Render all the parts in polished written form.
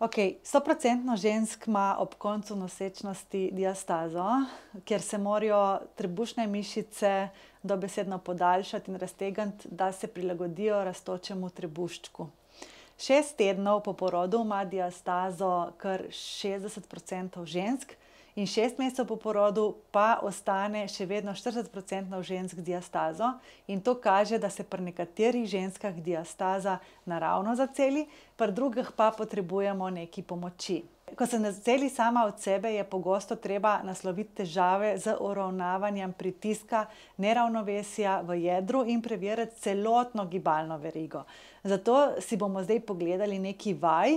Okej, 100% žensk ima ob koncu nosečnosti diastazo, kjer se morajo trebušne mišice dobesedno podaljšati in raztegniti, da se prilagodijo rastočemu trebuščku. 6 tednov po porodu ima diastazo kar 60% žensk in 6 mesecev po porodu pa ostane še vedno 40% žensk z diastazo. In to kaže, da se pri nekaterih ženskah diastaza naravno zaceli, pri drugih pa potrebujemo nekaj pomoči. Ko se zaceli sama od sebe, je pogosto treba nasloviti težave z uravnavanjem pritiska, neravnovesja v jedru in preveriti celotno gibalno verigo. Zato si bomo zdaj pogledali nekaj vaj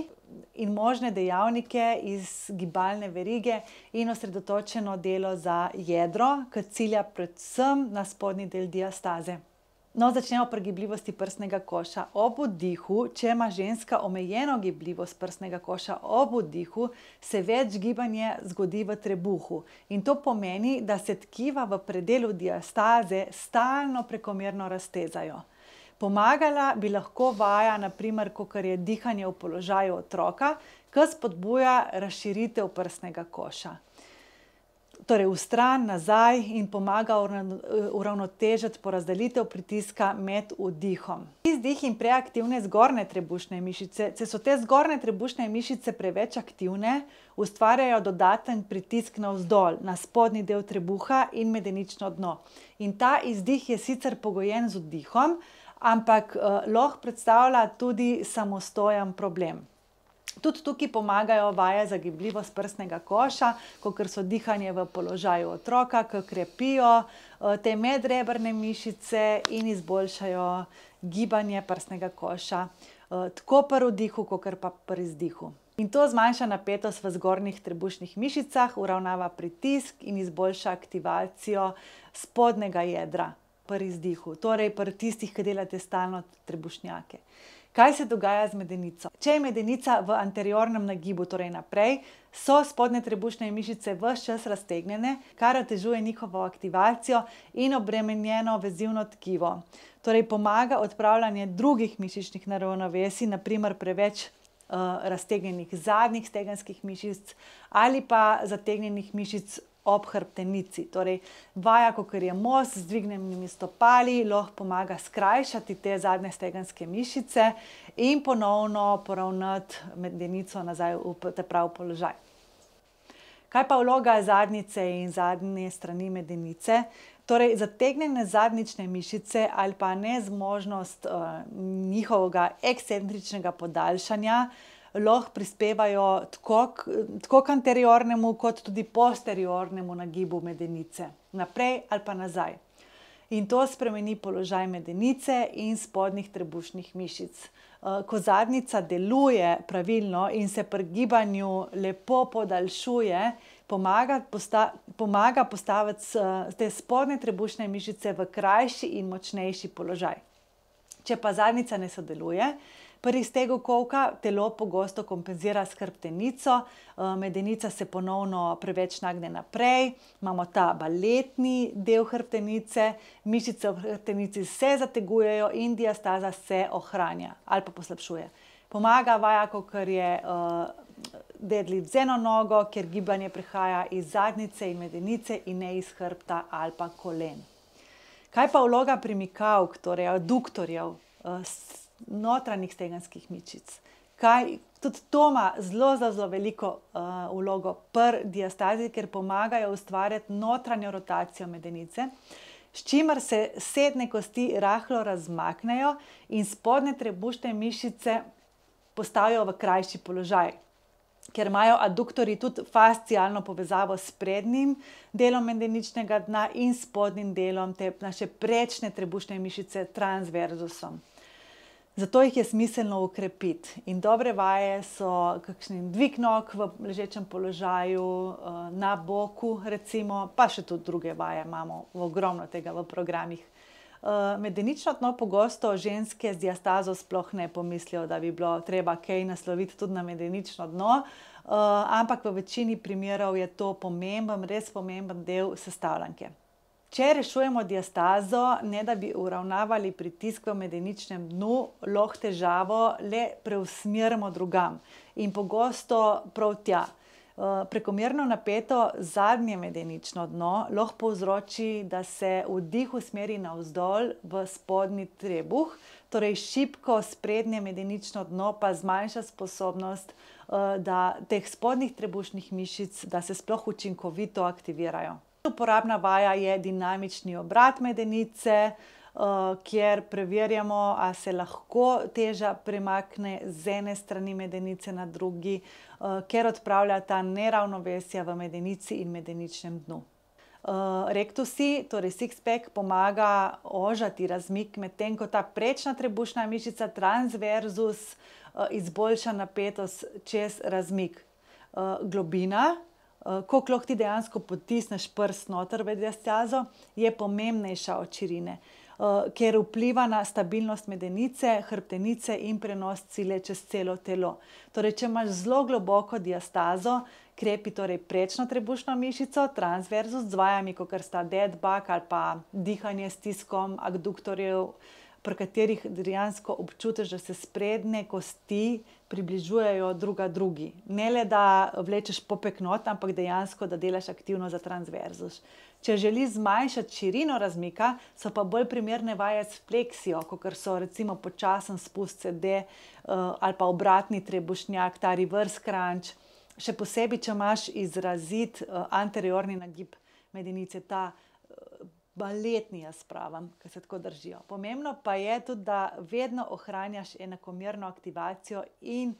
in možne dejavnike iz gibalne verige in osredotočeno delo za jedro, ki cilja predvsem na spodnji del diastaze. No, začnemo pri gibljivosti prsnega koša. Ob vdihu, če ima ženska omejeno gibljivost prsnega koša ob vdihu, se več gibanje zgodi v trebuhu. In to pomeni, da se tkiva v predelu diastaze stalno prekomerno raztezajo. Pomagala bi lahko vaja, na primer, kakor je dihanje v položaju otroka, ki spodbuja razširitev prsnega koša. Torej vstran, nazaj in pomaga uravnotežiti porazdelitev pritiska med vdihom. Izdih in preaktivne zgornje trebušne mišice, če so te zgornje trebušne mišice preveč aktivne, ustvarjajo dodaten pritisk navzdol, na spodnji del trebuha in medenično dno. In ta izdih je sicer pogojen z vdihom, ampak lahko predstavlja tudi samostojen problem. Tudi tukaj pomagajo vaje za gibljivost prsnega koša, kakor so dihanje v položaju otroka, ki krepijo te medrebrne mišice in izboljšajo gibanje prsnega koša, tako pri vdihu, kakor pa pri izdihu. In to zmanjša napetost v zgornjih trebušnih mišicah, uravnava pritisk in izboljša aktivacijo spodnjega jedra pri izdihu, torej pri tistih, ki delate stalno trebušnjake. Kaj se dogaja z medenico? Če je medenica v anteriornem nagibu, torej naprej, so spodnje trebušne mišice ves čas raztegnjene, kar otežuje njihovo aktivacijo in obremenjeno vezivno tkivo. Torej pomaga odpravljanje drugih mišičnih neravnovesij, na primer preveč raztegnjenih zadnjih stegenskih mišic ali pa zategnjenih mišic ob hrbtenici. Torej, vaja, kakor je most z dvignjenimi stopali, lahko pomaga skrajšati te zadnje stegenske mišice in ponovno poravnati medenico nazaj v ta pravi položaj. Kaj pa vloga zadnjice in zadnje strani medenice? Torej, zategnjene zadnjične mišice ali pa nezmožnost njihovega ekscentričnega podaljšanja lahko prispevajo tako k anteriornemu kot tudi posteriornemu nagibu medenice, naprej ali pa nazaj. In to spremeni položaj medenice in spodnjih trebušnih mišic. Ko zadnjica deluje pravilno in se pri gibanju lepo podaljšuje, pomaga postaviti te spodnje trebušne mišice v krajši in močnejši položaj. Če pa zadnjica ne sodeluje, pri iztegu kolka telo pogosto kompenzira s hrbtenico, medenica se ponovno preveč nagne naprej, imamo ta baletni del hrbtenice, mišice v hrbtenici se zategujejo in diastaza se ohranja ali pa poslabšuje. Pomaga vaja, kakor je deadlift z eno nogo, kjer gibanje prihaja iz zadnjice in medenice in ne iz hrbta ali pa kolen. Kaj pa vloga premikavk, torej aduktorjev, notranjih stegenskih mišic? Tudi to ima zelo veliko vlogo pri diastazi, ker pomagajo ustvarjati notranjo rotacijo medenice, s čimer se sedne kosti rahlo razmaknejo in spodnje trebušne mišice postavijo v krajši položaj. Ker imajo aduktorji tudi fascialno povezavo s prednjim delom medeničnega dna in spodnjim delom te naše prečne trebušne mišice transverzusom. Zato jih je smiselno okrepiti. In dobre vaje so kakšen dvig nog v ležečem položaju, na boku recimo, pa še tudi druge vaje imamo, ogromno tega v programih. Medenično dno pogosto ženske z diastazo sploh ne pomislijo, da bi bilo treba kaj nasloviti tudi na medenično dno, ampak v večini primerov je to res pomemben del sestavljanke. Če rešujemo diastazo, ne da bi uravnavali pritisk v medeničnem dnu, lahko težavo le preusmerimo drugam in pogosto prav tja. Prekomerno napeto zadnje medenično dno lahko povzroči, da se vdih usmeri navzdol v spodnji trebuh, torej šibko sprednje medenično dno pa zmanjša sposobnost teh spodnjih trebušnih mišic, da se sploh učinkovito aktivirajo. Uporabna vaja je dinamični obrat medenice, kjer preverjamo, a se lahko teža premakne z ene strani medenice na drugi, ker odpravlja ta neravnovesja v medenici in medeničnem dnu. Rektusi, torej six-pack, pomaga ožati razmik, medtem ko ta prečna trebušna mišica transverzus izboljša napetost čez razmik. Globina, koliko lahko ti dejansko potisneš prst noter v diastazo, je pomembnejša od širine, ker vpliva na stabilnost medenice, hrbtenice in prenos sile čez celo telo. Torej, če imaš zelo globoko diastazo, krepi torej prečno trebušno mišico, transverzus, z vajami, kakor sta dead bug ali pa dihanje s stiskom abduktorjev, pri katerih dejansko občutiš, da se sprednje kosti približujejo druga drugi. Ne le, da vlečeš popek not, ampak dejansko, da delaš aktivno za transverzus. Če želiš zmanjšati širino razmika, so pa bolj primerne vaje s fleksijo, kakor so recimo počasen spust CD ali pa obratni trebušnjak, ta reverse crunch. Še posebej, če imaš izrazit anteriorni nagib medenice, ta baletni, jaz pravim, ki se tako držijo. Pomembno pa je tudi, da vedno ohranjaš enakomerno aktivacijo in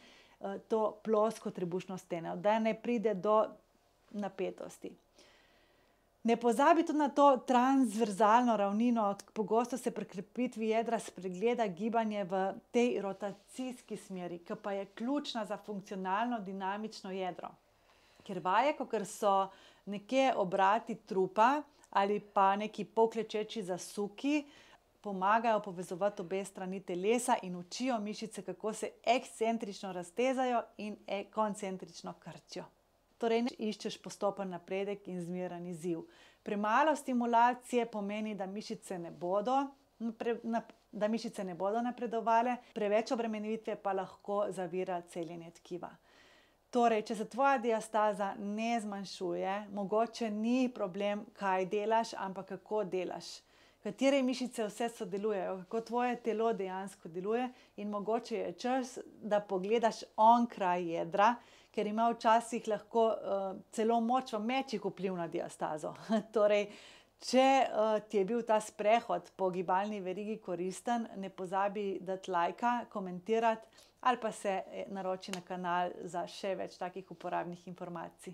to plosko trebušno steno, da ne pride do napetosti. Ne pozabi tudi na to transverzalno ravnino. Pogosto se pri krepitvi jedra spregleda gibanje v tej rotacijski smeri, ki pa je ključna za funkcionalno dinamično jedro. Ker vaje, kakor so nekje obrati trupa ali pa neki polklečeči zasuki, pomagajo povezovati obe strani telesa in učijo mišice, kako se ekscentrično raztezajo in koncentrično krčijo. Torej, iščeš postopen napredek in zmeren izziv. Premalo stimulacije pomeni, da mišice ne bodo napredovale, preveč obremenitve pa lahko zavira celjenje tkiva. Torej, če se tvoja diastaza ne zmanjšuje, mogoče ni problem, kaj delaš, ampak kako delaš. Katere mišice vse sodelujejo, kako tvoje telo dejansko deluje in mogoče je čas, da pogledaš onkraj jedra, ker ima včasih lahko celo moč v mečih vpliv na diastazo. Torej, če ti je bil ta sprehod po gibalni verigi koristen, ne pozabi dati lajka, komentirati ali pa se naroči na kanal za še več takih uporabnih informacij.